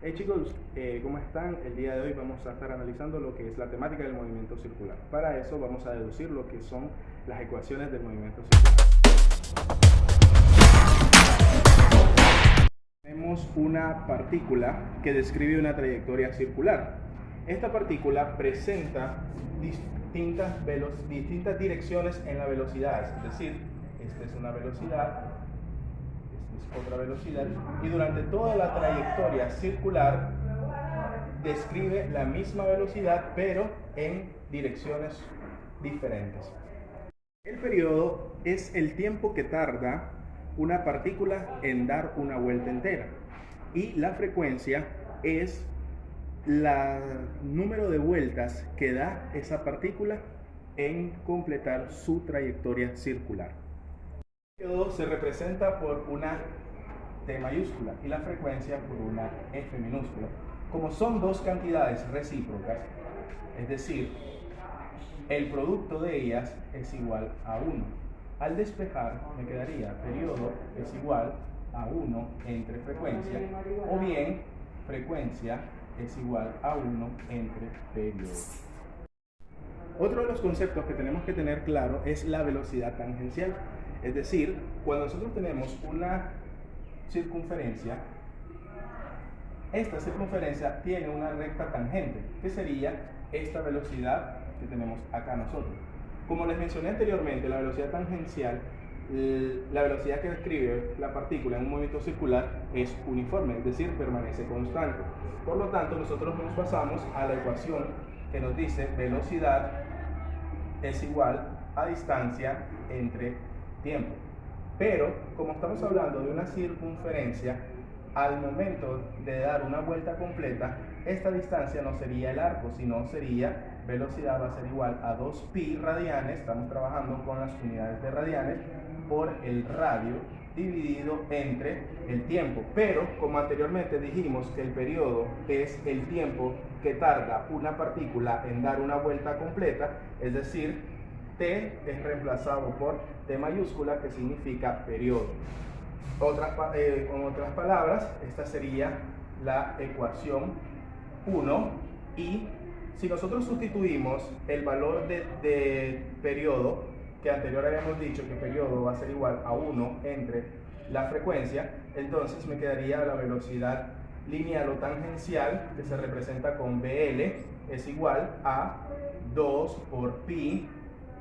Hey chicos, ¿cómo están? El día de hoy vamos a estar analizando lo que es la temática del movimiento circular. Para eso vamos a deducir lo que son las ecuaciones del movimiento circular. Tenemos una partícula que describe una trayectoria circular. Esta partícula presenta distintas direcciones en la velocidad, es decir, esta es una velocidad, esta es otra velocidad, y durante toda la trayectoria circular describe la misma velocidad pero en direcciones diferentes. El periodo es el tiempo que tarda una partícula en dar una vuelta entera y la frecuencia es el número de vueltas que da esa partícula en completar su trayectoria circular. El periodo se representa por una T mayúscula y la frecuencia por una F minúscula. Como son dos cantidades recíprocas, es decir, el producto de ellas es igual a 1. Al despejar me quedaría periodo es igual a 1 entre frecuencia, o bien frecuencia es igual a 1 entre periodo. Otro de los conceptos que tenemos que tener claro es la velocidad tangencial. Es decir, cuando nosotros tenemos una circunferencia, esta circunferencia tiene una recta tangente, que sería esta velocidad que tenemos acá nosotros. Como les mencioné anteriormente, la velocidad tangencial, la velocidad que describe la partícula en un movimiento circular es uniforme, es decir, permanece constante. Por lo tanto, nosotros nos basamos a la ecuación que nos dice velocidad es igual a distancia entre tiempo. Pero, como estamos hablando de una circunferencia, al momento de dar una vuelta completa, esta distancia no sería el arco, sino sería velocidad va a ser igual a 2pi radianes, estamos trabajando con las unidades de radianes, por el radio dividido entre el tiempo. Pero, como anteriormente dijimos que el periodo es el tiempo que tarda una partícula en dar una vuelta completa, es decir, T es reemplazado por T mayúscula, que significa periodo. Con otras palabras, esta sería la ecuación 1, y si nosotros sustituimos el valor de periodo, que anterior habíamos dicho que periodo va a ser igual a 1 entre la frecuencia, entonces me quedaría la velocidad lineal o tangencial, que se representa con BL, es igual a 2 por pi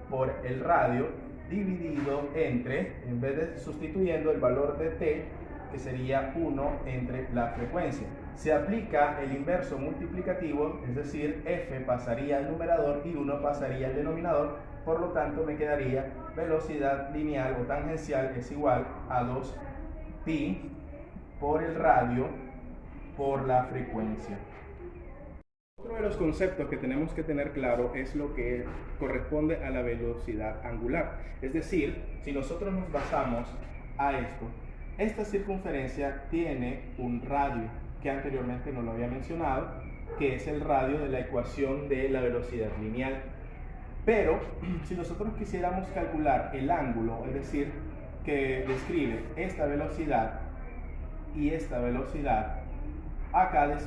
por el radio dividido entre, en vez de sustituyendo el valor de t, que sería 1 entre la frecuencia. Se aplica el inverso multiplicativo, es decir, f pasaría al numerador y 1 pasaría al denominador, por lo tanto me quedaría velocidad lineal o tangencial es igual a 2pi por el radio por la frecuencia. Otro de los conceptos que tenemos que tener claro es lo que corresponde a la velocidad angular. Es decir, si nosotros nos basamos a esto, esta circunferencia tiene un radio, que anteriormente no lo había mencionado, que es el radio de la ecuación de la velocidad lineal. Pero, si nosotros quisiéramos calcular el ángulo, es decir, que describe esta velocidad y esta velocidad, acá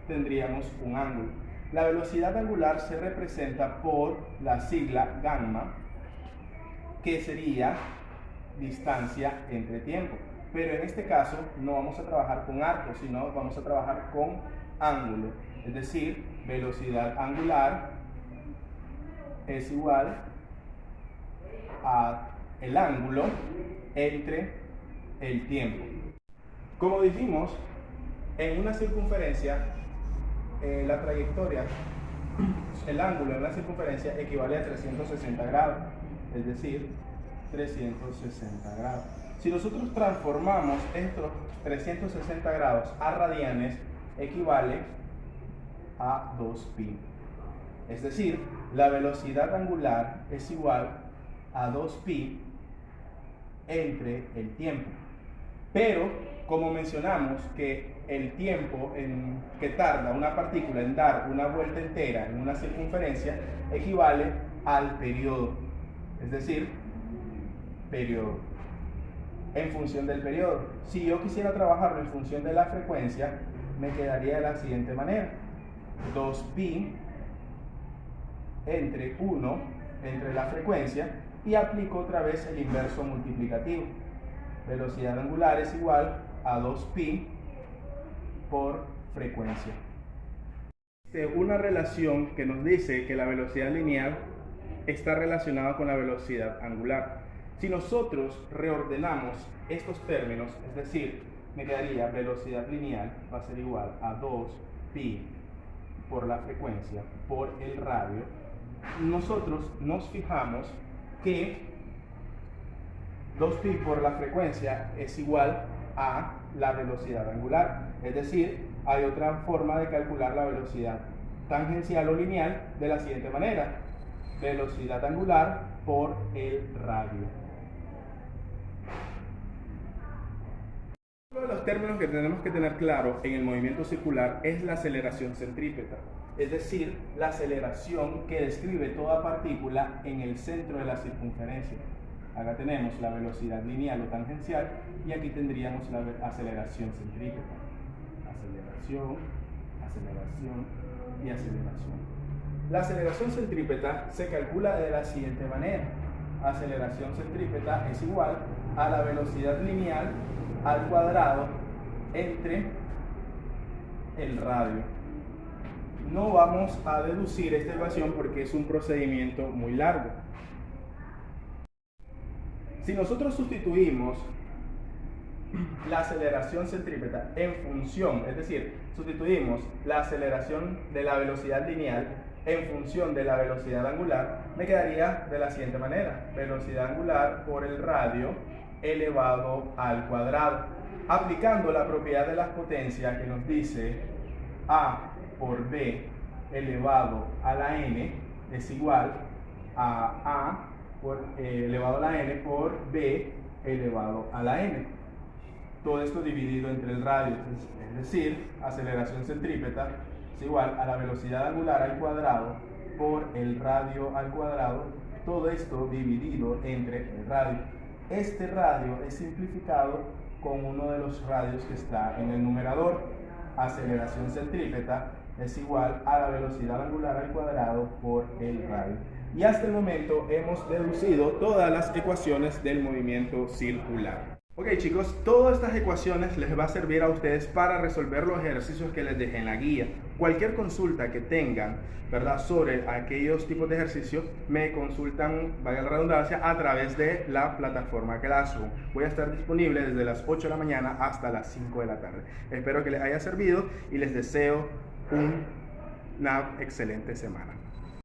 tendríamos un ángulo. La velocidad angular se representa por la sigla gamma, que sería distancia entre tiempo. Pero en este caso no vamos a trabajar con arco, sino vamos a trabajar con ángulo. Es decir, velocidad angular es igual a el ángulo entre el tiempo. Como dijimos, en una circunferencia, la trayectoria, el ángulo en la circunferencia equivale a 360 grados, es decir, 360 grados. Si nosotros transformamos estos 360 grados a radianes, equivale a 2pi. Es decir, la velocidad angular es igual a 2pi entre el tiempo. Pero, como mencionamos que el tiempo que tarda una partícula en dar una vuelta entera en una circunferencia equivale al periodo, es decir, periodo. En función del periodo, si yo quisiera trabajarlo en función de la frecuencia, me quedaría de la siguiente manera: 2pi entre 1 entre la frecuencia, y aplico otra vez el inverso multiplicativo. Velocidad angular es igual a 2pi por frecuencia. Una relación que nos dice que la velocidad lineal está relacionada con la velocidad angular. Si nosotros reordenamos estos términos, es decir, me quedaría velocidad lineal va a ser igual a 2pi por la frecuencia por el radio, nosotros nos fijamos que 2pi por la frecuencia es igual a la velocidad angular. Es decir, hay otra forma de calcular la velocidad tangencial o lineal de la siguiente manera: velocidad angular por el radio. Uno de los términos que tenemos que tener claro en el movimiento circular es la aceleración centrípeta, es decir, la aceleración que describe toda partícula en el centro de la circunferencia. Acá tenemos la velocidad lineal o tangencial, y aquí tendríamos la aceleración centrípeta. Aceleración, aceleración y aceleración. La aceleración centrípeta se calcula de la siguiente manera: aceleración centrípeta es igual a la velocidad lineal al cuadrado entre el radio. No vamos a deducir esta ecuación porque es un procedimiento muy largo. Si nosotros sustituimos la aceleración centrípeta en función, es decir, sustituimos la aceleración de la velocidad lineal en función de la velocidad angular, me quedaría de la siguiente manera: velocidad angular por el radio elevado al cuadrado. Aplicando la propiedad de las potencias que nos dice A por B elevado a la n es igual a A elevado a la n por B elevado a la n. Todo esto dividido entre el radio, es decir, aceleración centrípeta es igual a la velocidad angular al cuadrado por el radio al cuadrado, todo esto dividido entre el radio. Este radio es simplificado con uno de los radios que está en el numerador. Aceleración centrípeta es igual a la velocidad angular al cuadrado por el radio. Y hasta el momento hemos deducido todas las ecuaciones del movimiento circular. Ok chicos, todas estas ecuaciones les va a servir a ustedes para resolver los ejercicios que les dejé en la guía. Cualquier consulta que tengan, ¿verdad?, sobre aquellos tipos de ejercicios, me consultan, valga la redundancia, a través de la plataforma Classroom. Voy a estar disponible desde las 8 de la mañana hasta las 5 de la tarde. Espero que les haya servido y les deseo una excelente semana.